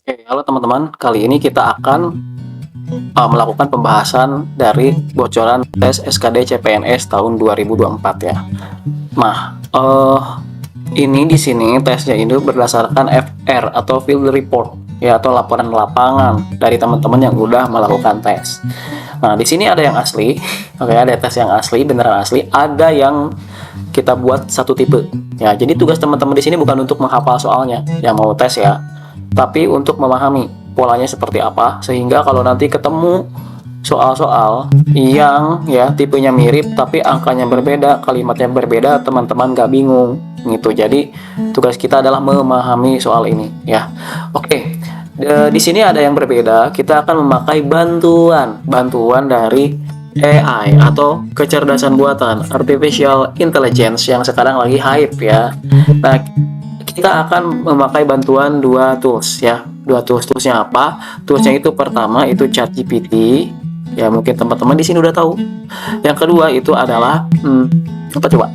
Oke, halo teman-teman. Kali ini kita akan melakukan pembahasan dari bocoran tes SKD CPNS tahun 2024 ya. Nah, ini di sini tesnya itu berdasarkan FR atau Field Report ya, atau laporan lapangan dari teman-teman yang udah melakukan tes. Nah, di sini ada yang asli, oke, ada tes yang asli, beneran asli, ada yang kita buat satu tipe. Ya, jadi tugas teman-teman di sini bukan untuk menghafal soalnya yang mau tes ya, tapi untuk memahami polanya seperti apa, sehingga kalau nanti ketemu soal-soal yang ya tipenya mirip tapi angkanya berbeda, kalimatnya berbeda, teman-teman nggak bingung gitu. Jadi tugas kita adalah memahami soal ini ya. Oke, di sini ada yang berbeda. Kita akan memakai bantuan dari AI atau kecerdasan buatan, artificial intelligence, yang sekarang lagi hype ya. Nah, kita akan memakai bantuan dua tools ya. Dua toolsnya apa? Toolsnya itu pertama itu ChatGPT. Ya, mungkin teman-teman di sini udah tahu. Yang kedua itu adalah apa coba?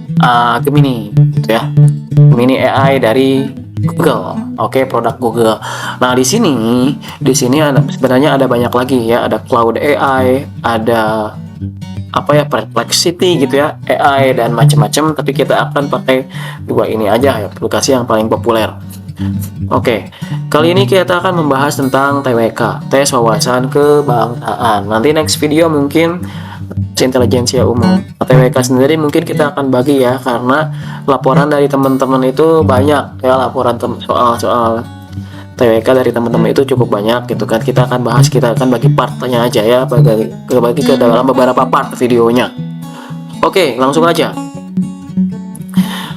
Gemini gitu ya. Gemini AI dari Google. Oke, produk Google. Nah, di sini sebenarnya ada banyak lagi ya. Ada Cloud AI, ada apa ya, Perplexity gitu ya, AI dan macam-macam, tapi kita akan pakai dua ini aja ya, aplikasi yang paling populer. Oke, kali ini kita akan membahas tentang TWK, tes wawasan kebangsaan. Nanti next video mungkin intelijensia umum. TWK sendiri mungkin kita akan bagi ya, karena laporan dari teman-teman itu banyak ya, laporan soal-soal TWK dari teman-teman itu cukup banyak gitu kan. Kita akan bagi partnya aja ya, bagi ke dalam beberapa part videonya. Oke, langsung aja.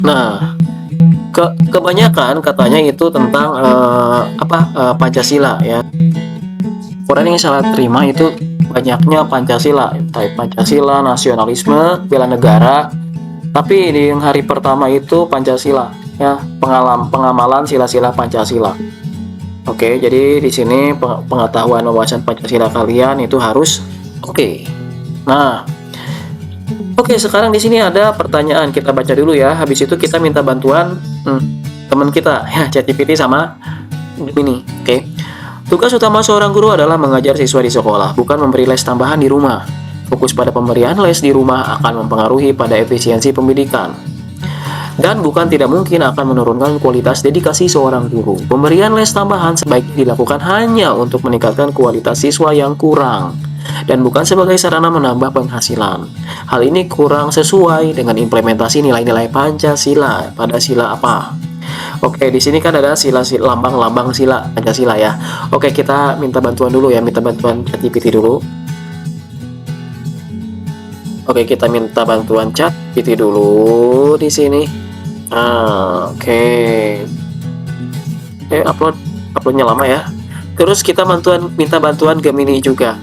Nah, kebanyakan katanya itu tentang Pancasila ya. Orang yang salah terima itu banyaknya Pancasila, Pancasila, nasionalisme, bela negara. Tapi di hari pertama itu Pancasila ya, pengamalan sila-sila Pancasila. Oke, jadi di sini pengetahuan wawasan Pancasila kalian itu harus oke. Nah, oke, sekarang di sini ada pertanyaan, kita baca dulu ya. Habis itu kita minta bantuan teman kita ya, ChatGPT sama Gemini. Oke. Tugas utama seorang guru adalah mengajar siswa di sekolah, bukan memberi les tambahan di rumah. Fokus pada pemberian les di rumah akan mempengaruhi pada efisiensi pendidikan. Dan bukan tidak mungkin akan menurunkan kualitas dedikasi seorang guru. Pemberian les tambahan sebaiknya dilakukan hanya untuk meningkatkan kualitas siswa yang kurang, dan bukan sebagai sarana menambah penghasilan. Hal ini kurang sesuai dengan implementasi nilai-nilai Pancasila pada sila apa? Oke, di sini kan ada lambang-lambang sila Pancasila ya. Oke, kita minta bantuan dulu ya, minta bantuan ChatGPT dulu. Oke, kita minta bantuan ChatGPT dulu di sini. Oke. Uploadnya lama ya. Terus kita minta bantuan Gemini juga.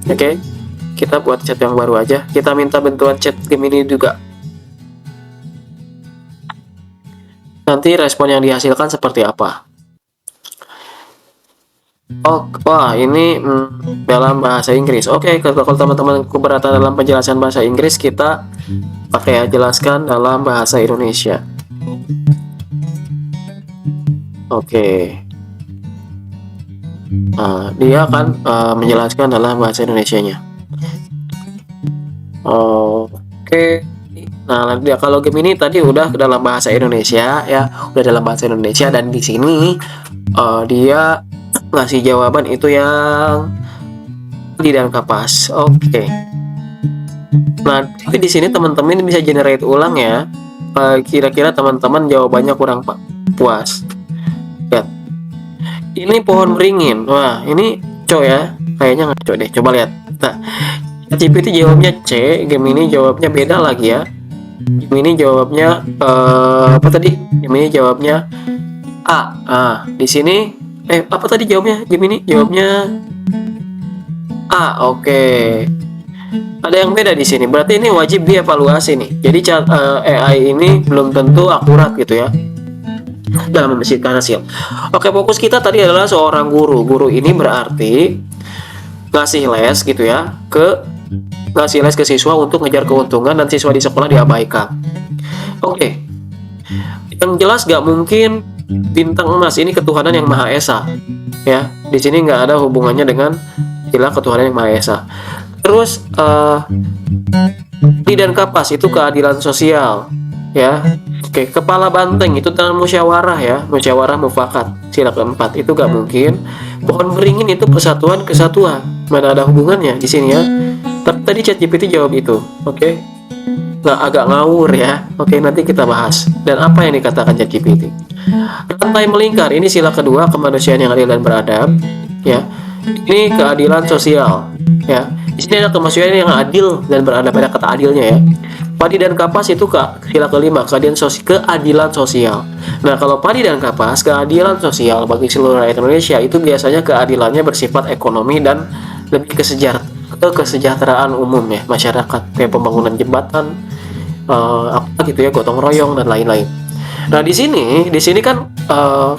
Oke. Kita buat chat yang baru aja. Kita minta bantuan chat Gemini juga. Nanti respon yang dihasilkan seperti apa? Oh, wah, ini dalam bahasa Inggris. Oke, kalau teman-teman keberatan dalam penjelasan bahasa Inggris, kita pakai jelaskan dalam bahasa Indonesia. Oke. Dia akan menjelaskan dalam bahasa Indonesianya. Oke. Nah, kalau Gemini tadi udah dalam bahasa Indonesia ya, udah dalam bahasa Indonesia, dan di sini dia ngasih jawaban itu yang di dan kapas. Oke. Nah, tapi di sini teman-teman bisa generate ulang ya. Kira-kira teman-teman jawabannya kurang puas. Lihat. Ini pohon beringin. Wah, ini co ya. Kayaknya ngaco deh. Coba lihat. Nah, GPT jawabnya C, Gemini jawabnya beda lagi ya. Gemini jawabnya apa tadi? Gemini jawabnya A. Di sini apa tadi jawabnya? Gemini jawabnya A. Oke. Ada yang beda di sini. Berarti ini wajib dievaluasi nih. Jadi AI ini belum tentu akurat gitu ya dalam membersihkan hasil. Oke, fokus kita tadi adalah seorang guru. Guru ini berarti ngasih les gitu ya, ngasih les ke siswa untuk ngejar keuntungan, dan siswa di sekolah diabaikan. Oke. Yang jelas gak mungkin bintang emas ini ketuhanan yang Maha Esa. Ya, di sini nggak ada hubungannya dengan istilah ketuhanan yang Maha Esa. Terus Padi dan kapas itu keadilan sosial, ya. Oke, kepala banteng itu tentang musyawarah, ya, musyawarah mufakat. Sila keempat itu gak mungkin. Pohon beringin itu persatuan kesatuan. Mana ada hubungannya di sini, ya. Tapi tadi ChatGPT jawab itu, oke. Nggak, agak ngawur, ya. Oke, nanti kita bahas. Dan apa yang dikatakan ChatGPT? Rantai melingkar ini sila kedua, kemanusiaan yang adil dan beradab, ya. Ini keadilan sosial, ya. Di sini ada kemanusiaan yang adil dan beradab, ada kata adilnya, ya. Padi dan kapas itu sila kelima, keadilan sosial. Nah, kalau padi dan kapas, keadilan sosial bagi seluruh rakyat Indonesia itu biasanya keadilannya bersifat ekonomi dan lebih kesejahteraan umum, ya, masyarakat, kayak pembangunan jembatan, apa gitu, ya, gotong royong dan lain-lain. Nah, di sini kan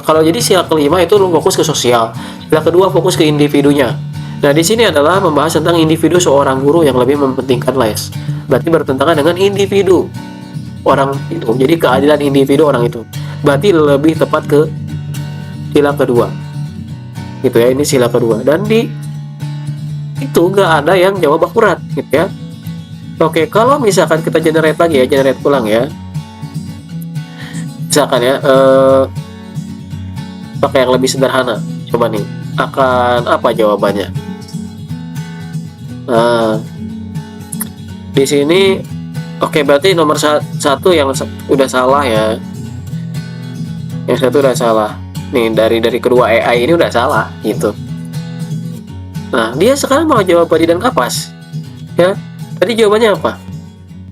kalau jadi sila kelima itu fokus ke sosial, sila kedua fokus ke individunya. Nah, di sini adalah membahas tentang individu seorang guru yang lebih mementingkan les. Berarti bertentangan dengan individu orang itu. Jadi keadilan individu orang itu. Berarti lebih tepat ke sila kedua. Gitu, ya, ini sila kedua. Dan di itu nggak ada yang jawab akurat, gitu, ya. Oke, kalau misalkan kita generate lagi, ya, generate ulang, ya. Misalkan, ya, pakai yang lebih sederhana. Coba nih, akan apa jawabannya? Nah, di sini, oke, berarti nomor satu yang udah salah, ya. Yang satu udah salah. Nih, dari kedua AI ini udah salah, gitu. Nah, dia sekarang mau jawab padi dan kapas, ya. Tadi jawabannya apa?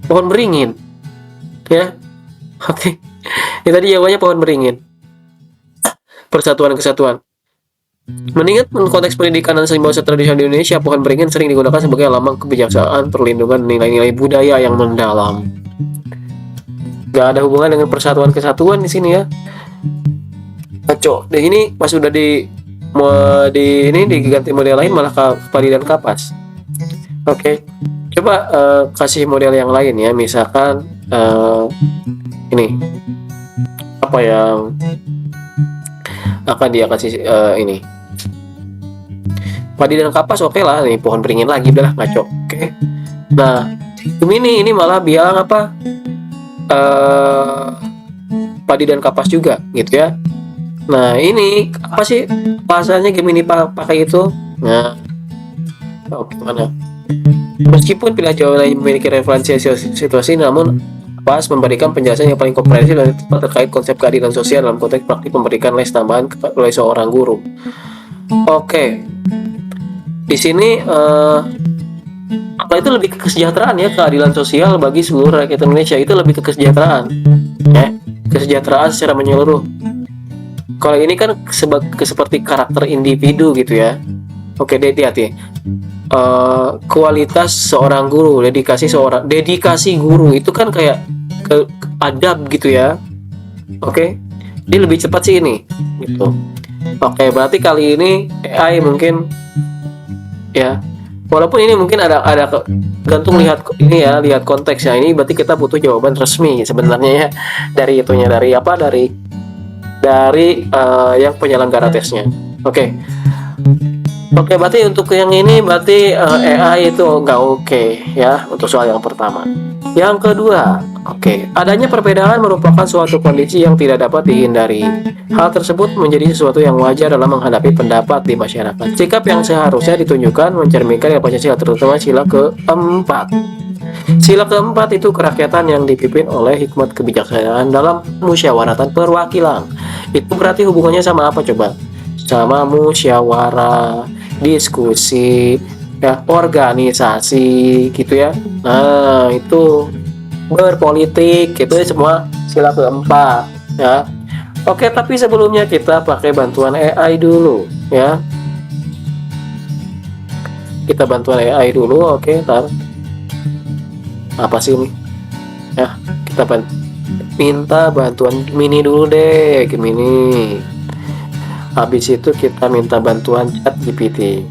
Pohon beringin, ya. Oke. Ya, tadi jawabannya pohon beringin. Persatuan kesatuan. Mengingat konteks pendidikan dan simbiosis tradisional di Indonesia, pohon beringin sering digunakan sebagai lambang kebijaksanaan, perlindungan nilai-nilai budaya yang mendalam. Gak ada hubungan dengan persatuan kesatuan di sini, ya. Kacau. Dan ini pas udah ini diganti model lain malah padi dan kapas. Oke. Coba kasih model yang lain, ya. Misalkan ini apa yang akan dia kasih ini. Padi dan kapas oke lah, nih pohon beringin lagi, udahlah ngaco. Oke. Nah, ini malah bilang apa? Padi dan kapas juga, gitu, ya. Nah, ini apa sih bahasanya Gemini pakai itu? Nah, oke, mana? Meskipun pilihan jawaban lain memiliki referensi situasi, namun pas memberikan penjelasan yang paling komprehensif dan tepat terkait konsep keadilan sosial dalam konteks praktik memberikan les tambahan oleh seorang guru. Oke. Di sini apa itu lebih ke kesejahteraan, ya, keadilan sosial bagi seluruh rakyat Indonesia itu lebih ke kesejahteraan, ya, kesejahteraan secara menyeluruh. Kalau ini kan seperti karakter individu, gitu, ya. Oke, hati-hati. Kualitas seorang guru, dedikasi guru itu kan kayak ke adab, gitu, ya. Oke, ini lebih cepat sih ini, gitu. Oke, berarti kali ini AI mungkin, ya, walaupun ini mungkin ada gantung lihat ini, ya, lihat konteksnya. Ini berarti kita butuh jawaban resmi sebenarnya, ya, dari itunya, dari apa, dari yang penyelenggara tesnya. Oke, berarti untuk yang ini berarti AI itu nggak oke, ya, untuk soal yang pertama. Yang kedua, adanya perbedaan merupakan suatu kondisi yang tidak dapat dihindari. Hal tersebut menjadi sesuatu yang wajar dalam menghadapi pendapat di masyarakat. Sikap yang seharusnya ditunjukkan mencerminkan yang Pancasila, terutama sila keempat. Sila keempat itu kerakyatan yang dipimpin oleh hikmat kebijaksanaan dalam musyawaratan perwakilan. Itu berarti hubungannya sama apa coba? Sama musyawarah, diskusi, ya, organisasi, gitu, ya. Nah, itu berpolitik, itu semua sila keempat, ya. Oke, tapi sebelumnya kita pakai bantuan AI dulu, ya. Kita bantuan AI dulu, oke, ntar. Apa sih ini? Ya, kita minta bantuan Gemini dulu deh, Gemini. Habis itu kita minta bantuan ChatGPT.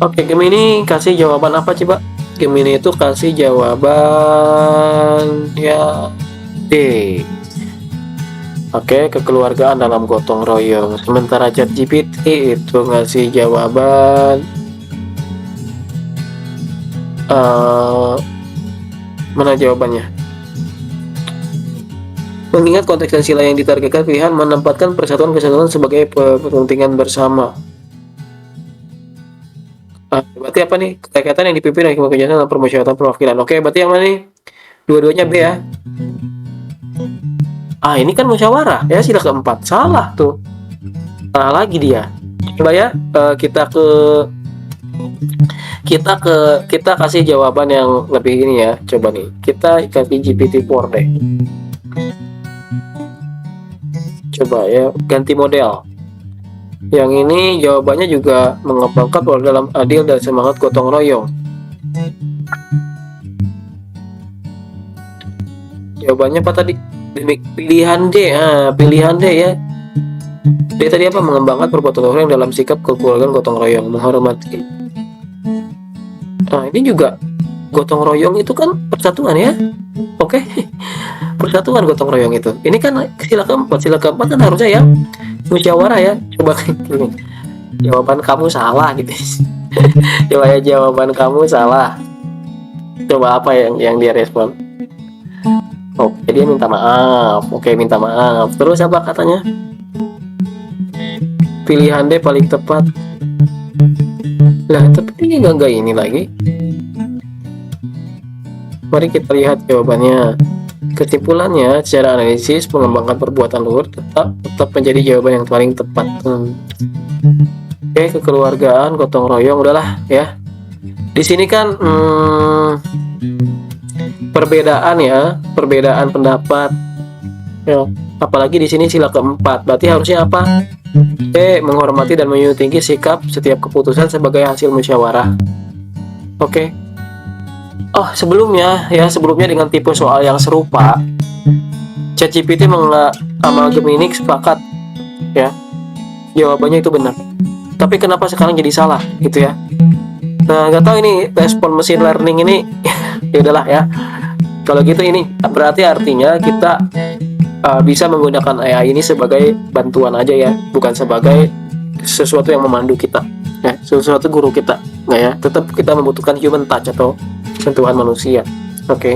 Oke, Gemini kasih jawaban apa coba? Gemini itu kasih jawaban ya D. Oke, kekeluargaan dalam gotong royong. Sementara ChatGPT itu ngasih jawaban mana jawabannya? Mengingat konteks dan sila yang ditargetkan, pilihan menempatkan persatuan kesatuan sebagai kepentingan bersama. Berarti apa nih? Kegiatan yang dipimpin oleh kebijakan dalam permusyawaratan perwakilan. Oke, berarti yang mana nih? Dua-duanya B ya. Ini kan musyawarah ya, sila keempat. Salah tuh. Salah lagi dia. Coba ya, kita kasih jawaban yang lebih ini ya. Coba nih, kita kasih GPT-4 deh. Coba ya, ganti model. Yang ini jawabannya juga mengembangkan pola dalam adil dan semangat gotong royong. Jawabannya apa tadi? Pilihan D. Pilihan D ya. D tadi apa? Mengembangkan perbuatan orang dalam sikap kekeluargaan gotong royong, menghormati. Ini juga gotong royong itu kan persatuan ya. Oke. Persatuan gotong royong itu. Ini kan sila keempat kan harusnya ya musyawarah ya. Coba jawaban kamu salah gitu. Coba ya, jawaban kamu salah. Coba apa yang dia respon? Oke, dia minta maaf. Oke, minta maaf. Terus apa katanya? Pilihan D paling tepat. Lah, tapi ini enggak ini lagi. Mari kita lihat jawabannya. Kesimpulannya, secara analisis mengembangkan perbuatan luhur tetap menjadi jawaban yang paling tepat. Oke, kekeluargaan, gotong royong, udahlah ya. Di sini kan perbedaan pendapat. Ya, apalagi di sini sila keempat. Berarti harusnya apa? Menghormati dan menjunjung tinggi sikap setiap keputusan sebagai hasil musyawarah. Oke. Sebelumnya dengan tipe soal yang serupa, ChatGPT sama Gemini sepakat ya, jawabannya itu benar. Tapi kenapa sekarang jadi salah gitu ya? Nah, nggak tahu ini respon mesin learning ini. Ya udahlah ya. Kalau gitu ini berarti artinya kita bisa menggunakan AI ini sebagai bantuan aja ya, bukan sebagai sesuatu yang memandu kita. Ya, sesuatu guru kita. Nggak ya? Tetap kita membutuhkan human touch atau sentuhan manusia. Oke.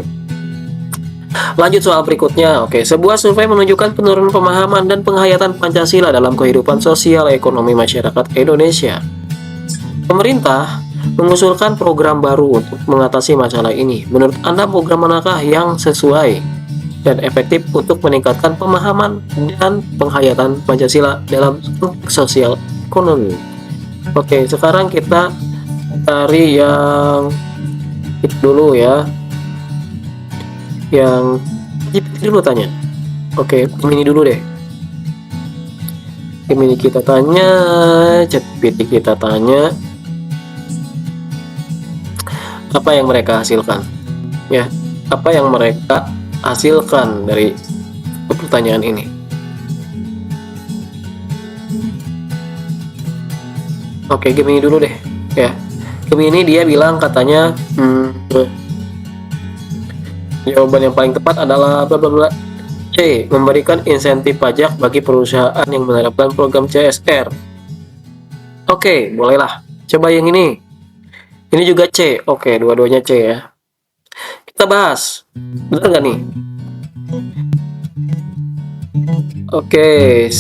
Lanjut soal berikutnya. Oke, sebuah survei menunjukkan penurunan pemahaman dan penghayatan Pancasila dalam kehidupan sosial ekonomi masyarakat Indonesia. Pemerintah mengusulkan program baru untuk mengatasi masalah ini. Menurut Anda, program manakah yang sesuai dan efektif untuk meningkatkan pemahaman dan penghayatan Pancasila dalam sosial ekonomi? Oke, sekarang kita cari yang itu dulu ya, yang GPT dulu tanya. Oke, Gemini dulu deh. Gemini kita tanya, GPT kita tanya, apa yang mereka hasilkan? Ya, apa yang mereka hasilkan dari pertanyaan ini? Oke, Gemini dulu deh, ya. Gemini dia bilang katanya jawaban yang paling tepat adalah bla bla bla. C. Memberikan insentif pajak bagi perusahaan yang menerapkan program CSR. Oke, bolehlah. Coba yang ini. Ini juga C. Oke, dua-duanya C ya. Kita bahas. Benar nggak nih? Oke.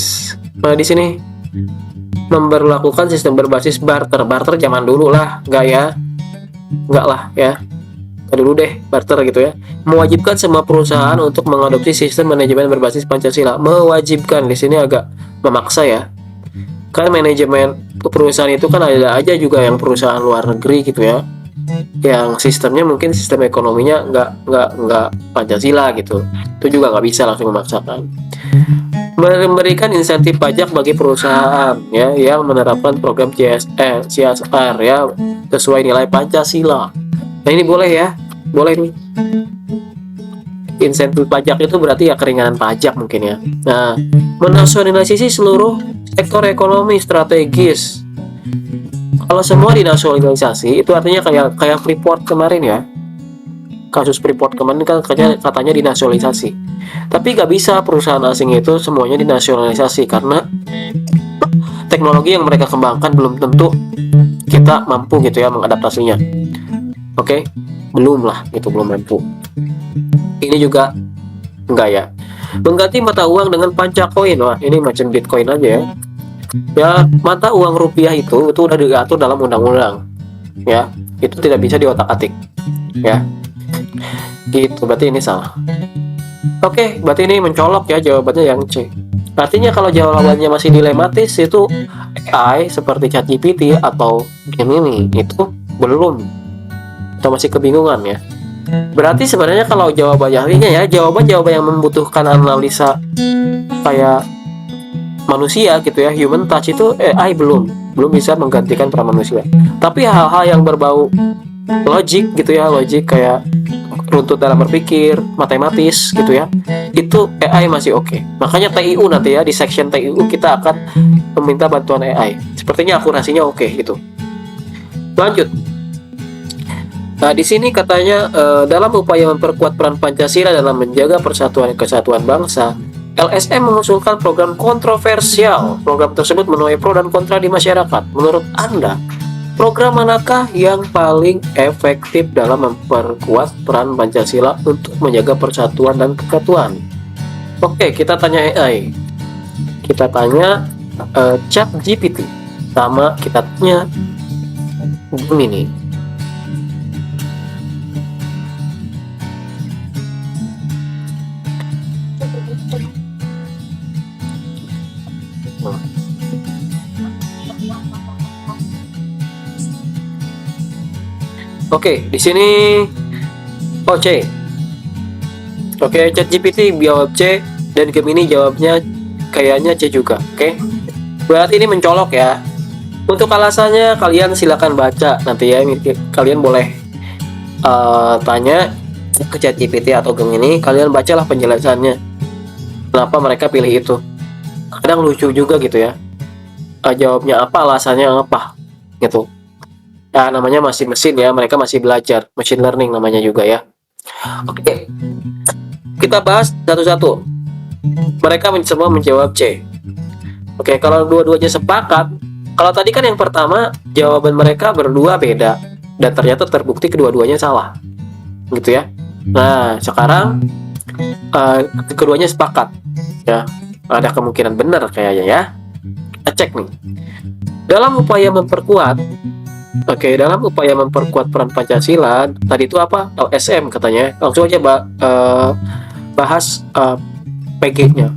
Nah, di sini memberlakukan sistem berbasis barter. Barter zaman dulu lah, enggak ya? Enggak lah ya. Dulu deh, barter gitu ya. Mewajibkan semua perusahaan untuk mengadopsi sistem manajemen berbasis Pancasila. Mewajibkan di sini agak memaksa ya. Kan manajemen perusahaan itu kan ada aja juga yang perusahaan luar negeri gitu ya. Yang sistemnya mungkin sistem ekonominya enggak Pancasila gitu. Itu juga nggak bisa langsung memaksakan. Memberikan insentif pajak bagi perusahaan ya yang menerapkan program CSR ya sesuai nilai Pancasila. Nah, ini boleh ya, boleh nih. Insentif pajak itu berarti ya keringanan pajak mungkin ya. Nah, menasionalisasi seluruh sektor ekonomi strategis Kalau semua dinasionalisasi, itu artinya kayak Freeport kemarin ya. Kasus Freeport kemarin kan katanya dinasionalisasi. Tapi nggak bisa perusahaan asing itu semuanya dinasionalisasi karena teknologi yang mereka kembangkan belum tentu kita mampu gitu ya mengadaptasinya. Oke, belum lah gitu, belum mampu. Ini juga enggak ya. Mengganti mata uang dengan pancakoin, wah ini macam Bitcoin aja ya. Ya, mata uang rupiah itu udah diatur dalam undang-undang. Ya, itu tidak bisa diotak-atik. Ya. Gitu, berarti ini salah. Oke, berarti ini mencolok ya jawabannya yang C. Artinya kalau jawabannya masih dilematis itu AI seperti ChatGPT atau Gemini itu belum, atau masih kebingungan ya. Berarti sebenarnya kalau jawabannya ya jawaban yang membutuhkan analisa kayak manusia gitu ya, human touch itu AI belum bisa menggantikan peran manusia. Tapi hal-hal yang berbau logik gitu ya, logik kayak runtut dalam berpikir, matematis gitu ya, itu AI masih oke. Makanya TIU nanti ya, di section TIU kita akan meminta bantuan AI. Sepertinya akurasinya oke gitu. Lanjut. Nah, di sini katanya dalam upaya memperkuat peran Pancasila dalam menjaga persatuan kesatuan bangsa, LSM mengusulkan program kontroversial. Program tersebut menuai pro dan kontra di masyarakat. Menurut Anda, program manakah yang paling efektif dalam memperkuat peran Pancasila untuk menjaga persatuan dan kesatuan? Oke, kita tanya AI. Kita tanya ChatGPT. Sama kita tanya Gemini. Oke, di sini C. Oke, ChatGPT jawab C dan Gemini jawabnya kayaknya C juga. Oke. Berarti ini mencolok ya. Untuk alasannya kalian silakan baca nanti ya. Kalian boleh tanya ke ChatGPT atau Gemini, kalian bacalah penjelasannya. Kenapa mereka pilih itu? Kadang lucu juga gitu ya. Jawabnya apa, alasannya apa gitu. Ya, namanya masih mesin ya, mereka masih belajar, machine learning namanya juga ya. Oke, kita bahas satu-satu. Mereka semua menjawab C. Oke, kalau dua-duanya sepakat, kalau tadi kan yang pertama jawaban mereka berdua beda dan ternyata terbukti kedua-duanya salah, gitu ya. Nah, sekarang keduanya sepakat, ya, ada kemungkinan benar kayaknya ya. Kita cek nih. Dalam upaya memperkuat peran Pancasila, tadi itu apa? LSM katanya. Langsung aja bahas PG-nya.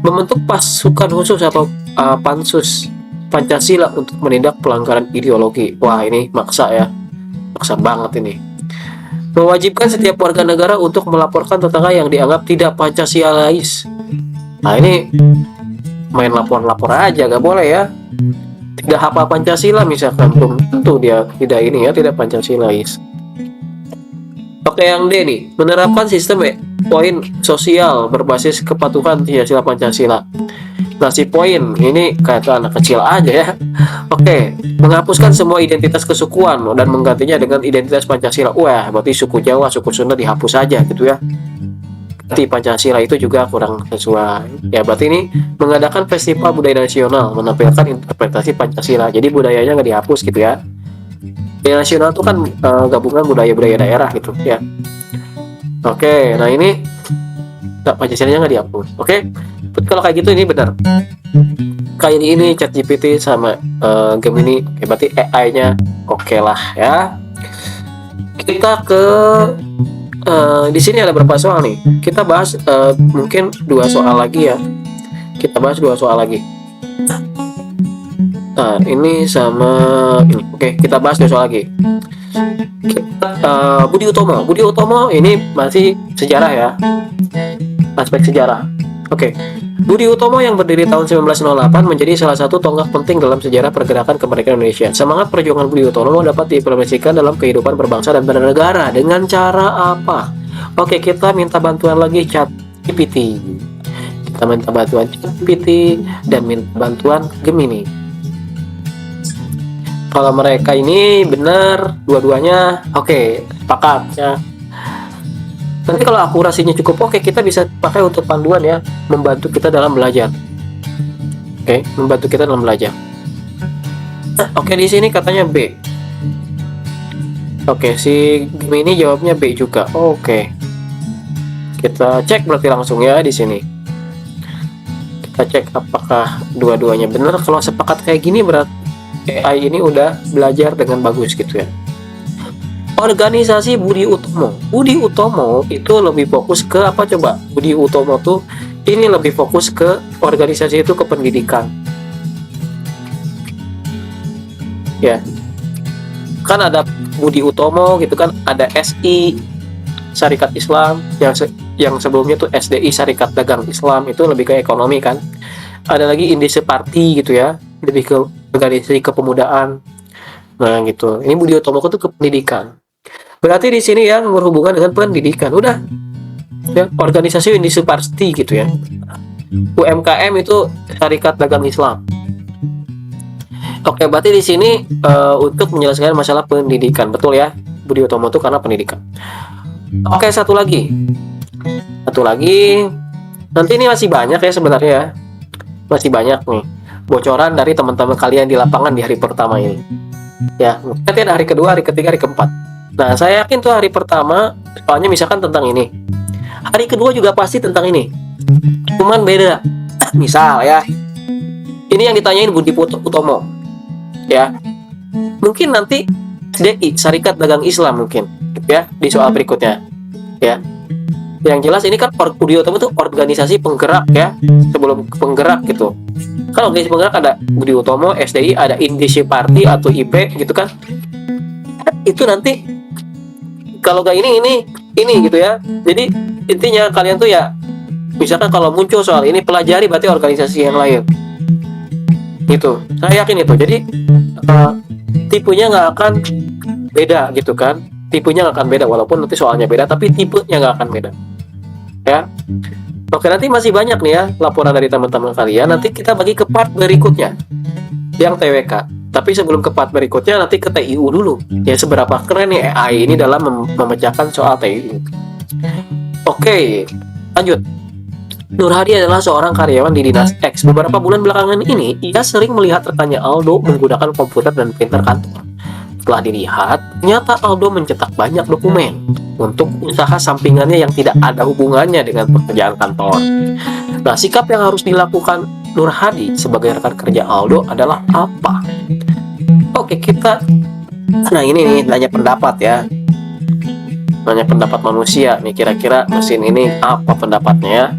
Membentuk pasukan khusus atau pansus Pancasila untuk menindak pelanggaran ideologi. Wah, ini maksa ya. Maksa banget ini. Mewajibkan setiap warga negara untuk melaporkan tetangga yang dianggap tidak Pancasilais. Nah, ini main lapor-lapor aja, gak boleh ya. Tidak hafal Pancasila misalkan, belum tentu dia tidak Pancasilais. Oke, yang D nih, menerapkan sistem poin sosial berbasis kepatuhan sila Pancasila. Nah, si poin ini kayak anak kecil aja ya. Oke, menghapuskan semua identitas kesukuan dan menggantinya dengan identitas Pancasila. Wah, berarti suku Jawa, suku Sunda dihapus aja gitu ya. Berarti Pancasila itu juga kurang sesuai. Ya, berarti ini mengadakan festival budaya nasional menampilkan interpretasi Pancasila. Jadi budayanya nggak dihapus gitu ya. Budaya nasional itu kan gabungan budaya-budaya daerah gitu ya. Oke, nah ini Pancasilanya nggak dihapus. Oke, kalau kayak gitu ini benar. Kayak ini ChatGPT sama Gemini. Oke, berarti AI-nya oke lah ya. Kita ke di sini ada berapa soal nih? Kita bahas mungkin 2 soal lagi ya. Kita bahas 2 soal lagi. Nah, ini sama ini. Oke, kita bahas 2 soal lagi. Budi Utomo ini masih sejarah ya. Aspek sejarah. Oke. Budi Utomo yang berdiri tahun 1908 menjadi salah satu tonggak penting dalam sejarah pergerakan kemerdekaan Indonesia. Semangat perjuangan Budi Utomo dapat diimplementasikan dalam kehidupan berbangsa dan bernegara. Dengan cara apa? Oke, kita minta bantuan lagi ChatGPT. Kita minta bantuan ChatGPT dan minta bantuan Gemini. Kalau mereka ini benar dua-duanya, oke, sepakat ya. Nanti kalau akurasinya cukup oke, kita bisa pakai untuk panduan ya, membantu kita dalam belajar. Oke, membantu kita dalam belajar. Oke, di sini katanya B. Oke, si Gemini jawabnya B juga. Oke. Kita cek berarti langsung ya di sini. Kita cek apakah dua-duanya benar. Kalau sepakat kayak gini berarti AI ini udah belajar dengan bagus gitu ya. Organisasi Budi Utomo. Budi Utomo itu lebih fokus ke apa coba? Budi Utomo tuh ini lebih fokus ke organisasi itu ke pendidikan. Ya. Kan ada Budi Utomo gitu kan, ada SI Syarikat Islam yang sebelumnya tuh SDI Syarikat Dagang Islam, itu lebih ke ekonomi kan. Ada lagi Indese Party gitu ya, lebih ke organisasi kepemudaan. Nah gitu. Ini Budi Utomo itu ke pendidikan. Berarti di sini yang berhubungan dengan pendidikan. Udah. Ya, organisasi Indese Party gitu ya. UMKM itu Syarikat Dagang Islam. Oke, berarti di sini untuk menyelesaikan masalah pendidikan, betul ya? Budi Utomo itu karena pendidikan. Oke, satu lagi. Nanti ini masih banyak ya sebenarnya ya. Masih banyak nih bocoran dari teman-teman kalian di lapangan di hari pertama ini. Ya, nanti ada hari kedua, hari ketiga, hari keempat. Nah, saya yakin tuh hari pertama soalnya misalkan tentang ini. Hari kedua juga pasti tentang ini. Cuman beda. Misal ya. Ini yang ditanyain Budi Utomo. Ya. Mungkin nanti SDI Syarikat Dagang Islam mungkin ya di soal berikutnya. Ya. Yang jelas ini kan Budi Utomo itu organisasi penggerak ya. Sebelum penggerak gitu. Kan organisasi penggerak ada Budi Utomo, SDI, ada Indese Party atau IP gitu kan. Itu nanti kalau gak ini gitu ya. Jadi intinya kalian tuh ya misalkan kalau muncul soal ini pelajari berarti organisasi yang lain. Gitu. Saya yakin itu. Jadi tipenya nggak akan beda gitu kan. Tipenya nggak akan beda walaupun nanti soalnya beda tapi tipenya nggak akan beda. Ya. Oke, nanti masih banyak nih ya laporan dari teman-teman kalian. Nanti kita bagi ke part berikutnya yang TWK. Tapi sebelum ke part berikutnya nanti ke TIU dulu. Ya seberapa keren nih AI ini dalam memecahkan soal TIU. Oke, lanjut. Nur Hadi adalah seorang karyawan di Dinas X. Beberapa bulan belakangan ini, ia sering melihat rekannya Aldo menggunakan komputer dan printer kantor. Setelah dilihat, ternyata Aldo mencetak banyak dokumen untuk usaha sampingannya yang tidak ada hubungannya dengan pekerjaan kantor. Nah, sikap yang harus dilakukan Nur Hadi sebagai rekan kerja Aldo adalah apa? Oke, nah ini nih, nanya pendapat ya. Nanya pendapat manusia nih, kira-kira mesin ini apa pendapatnya ya?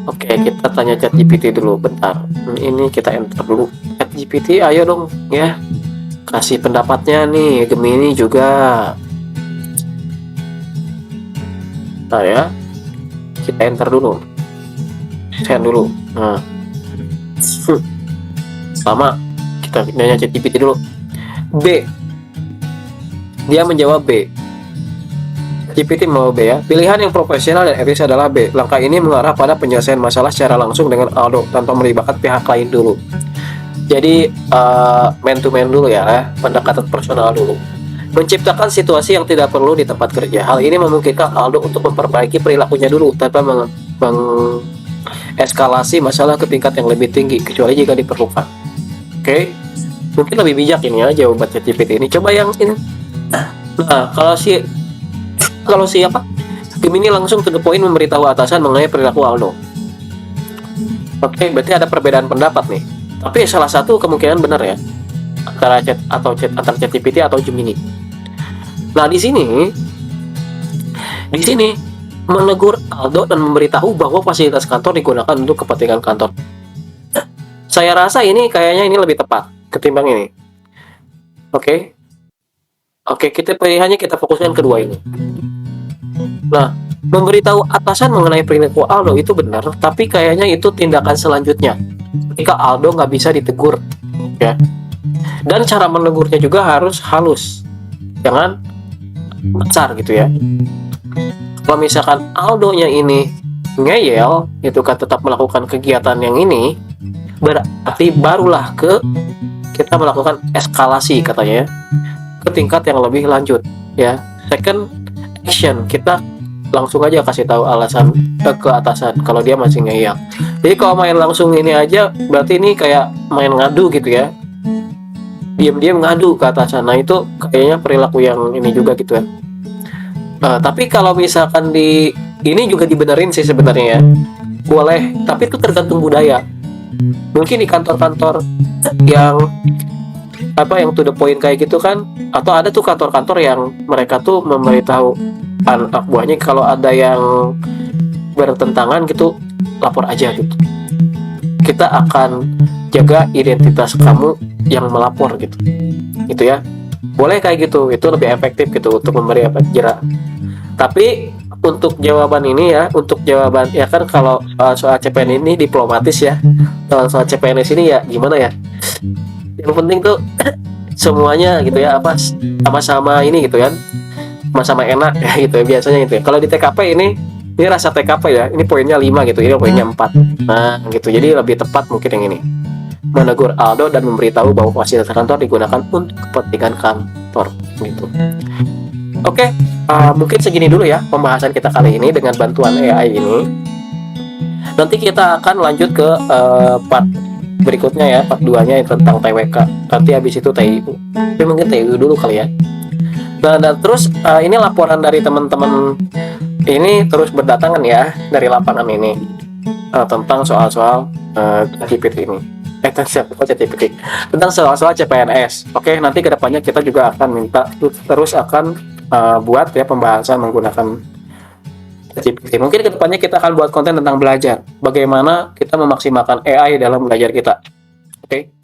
Oke, kita tanya ChatGPT dulu bentar. Ini kita enter dulu. ChatGPT, ayo dong ya. Kasih pendapatnya nih, Gemini juga. Nah ya. Kita enter dulu. Send dulu. Nah. Sama kita nanya ChatGPT dulu. B. Dia menjawab B. GPT mau B ya. Pilihan yang profesional dan etis adalah B. Langkah ini mengarah pada penyelesaian masalah secara langsung dengan Aldo tanpa melibatkan pihak lain dulu. Jadi man to man dulu ya, pendekatan personal dulu. Menciptakan situasi yang tidak perlu di tempat kerja. Hal ini memungkinkan Aldo untuk memperbaiki perilakunya dulu tanpa mengeskalasi masalah ke tingkat yang lebih tinggi kecuali jika diperlukan. Oke. Mungkin lebih bijak ini ya jawaban ChatGPT ini. Coba yang ini. Nah, kalau siapa? Gemini langsung to the point memberitahu atasan mengenai perilaku Aldo. Oke, berarti ada perbedaan pendapat nih. Tapi salah satu kemungkinan benar ya. Antara ChatGPT atau Gemini. Nah, di sini menegur Aldo dan memberitahu bahwa fasilitas kantor digunakan untuk kepentingan kantor. Saya rasa ini kayaknya ini lebih tepat ketimbang ini. Oke, kita pilihannya kita fokuskan kedua ini. Nah, memberitahu atasan mengenai perilaku Aldo itu benar, tapi kayaknya itu tindakan selanjutnya. Ketika Aldo nggak bisa ditegur, ya. Dan cara menegurnya juga harus halus, jangan besar gitu ya. Kalau misalkan Aldonya ini ngeyel, itu kan tetap melakukan kegiatan yang ini, berarti barulah ke kita melakukan eskalasi katanya ya, ke tingkat yang lebih lanjut ya. Second action, kita langsung aja kasih tahu alasan ke atasan kalau dia masih ngeyel. Jadi kalau main langsung ini aja berarti ini kayak main ngadu gitu ya, diam-diam ngadu ke atasan. Nah itu kayaknya perilaku yang ini juga gitu ya. Tapi kalau misalkan di ini juga dibenerin sih sebenarnya ya, boleh, tapi itu tergantung budaya. Mungkin di kantor-kantor yang yang to the point kayak gitu kan, atau ada tuh kantor-kantor yang mereka tuh memberitahu anak buahnya kalau ada yang bertentangan gitu, lapor aja gitu, kita akan jaga identitas kamu yang melapor gitu ya. Boleh kayak gitu, itu lebih efektif gitu untuk memberi efek jerak. Tapi untuk jawaban ini ya, untuk jawaban ya kan, kalau soal CPNS ini diplomatis ya, kalau soal CPNS ini ya gimana ya, yang penting tuh semuanya gitu ya, apa sama-sama ini gitu kan, sama-sama enak ya gitu ya, biasanya gitu ya. Kalau di TKP ini rasa TKP ya, ini poinnya 5 gitu, ini poinnya 4. Nah gitu, jadi lebih tepat mungkin yang ini, menegur Aldo dan memberitahu bahwa fasilitas kantor digunakan untuk kepentingan kantor gitu. Oke, mungkin segini dulu ya pembahasan kita kali ini dengan bantuan AI ini. Nanti kita akan lanjut ke part berikutnya ya, part 2-nya tentang TWK. Nanti habis itu TIU. Tapi mungkin TIU dulu kali ya. Nah, dan terus ini laporan dari teman-teman ini terus berdatangan ya dari lapangan ini tentang soal-soal GPT ini. Tentang soal-soal CPNS. Oke, nanti kedepannya kita juga akan minta terus akan buat ya pembahasan menggunakan GPT. Mungkin kedepannya kita akan buat konten tentang belajar, bagaimana kita memaksimalkan AI dalam belajar kita. Oke.